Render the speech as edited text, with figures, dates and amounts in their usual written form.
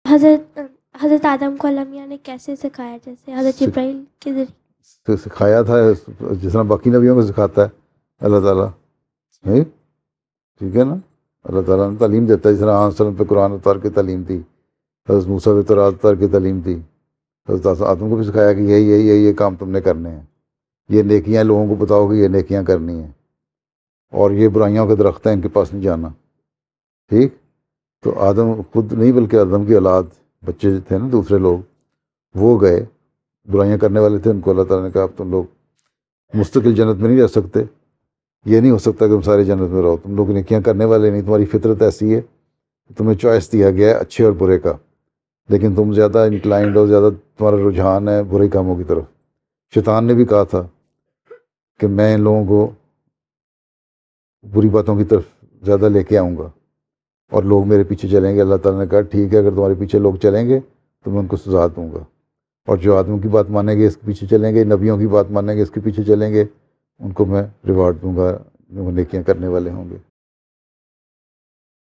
حضرت حضرت آدم کو اللہ میاں نے کیسے سکھایا؟ جیسے حضرت جبرائیل کے ذریعے سکھایا تھا جس طرح باقی نبیوں کو سکھاتا ہے اللہ تعالیٰ. ٹھیک ہے نا. اللہ تعالیٰ نے تعلیم دیتا ہے، جس طرح وسلم پہ قرآن اتار کے تعلیم دی، حضرت موسیٰ پہ تورات اتار کے تعلیم دی، حضرت آدم کو بھی سکھایا کہ یہ کام تم نے کرنے ہیں، یہ نیکیاں لوگوں کو بتاؤ کہ یہ نیکیاں کرنی ہیں، اور یہ برائیوں کے درخت ہیں ان کے پاس نہیں جانا. ٹھیک. تو آدم خود نہیں بلکہ آدم کی اولاد بچے تھے نا دوسرے لوگ، وہ گئے برائیاں کرنے والے تھے، ان کو اللہ تعالیٰ نے کہا اب تم لوگ مستقل جنت میں نہیں رہ سکتے، یہ نہیں ہو سکتا کہ تم سارے جنت میں رہو، تم لوگ نیکیاں کرنے والے نہیں، تمہاری فطرت ایسی ہے، تمہیں چوائس دیا گیا ہے اچھے اور برے کا، لیکن تم زیادہ انکلائنڈ ہو، زیادہ تمہارا رجحان ہے برے کاموں کی طرف. شیطان نے بھی کہا تھا کہ میں ان لوگوں کو بری باتوں کی طرف زیادہ لے کے آؤں گا اور لوگ میرے پیچھے چلیں گے. اللہ تعالیٰ نے کہا ٹھیک ہے، اگر تمہارے پیچھے لوگ چلیں گے تو میں ان کو سزا دوں گا، اور جو آدموں کی بات مانیں گے اس کے پیچھے چلیں گے، نبیوں کی بات مانیں گے اس کے پیچھے چلیں گے، ان کو میں ریوارڈ دوں گا، وہ نیکیاں کرنے والے ہوں گے.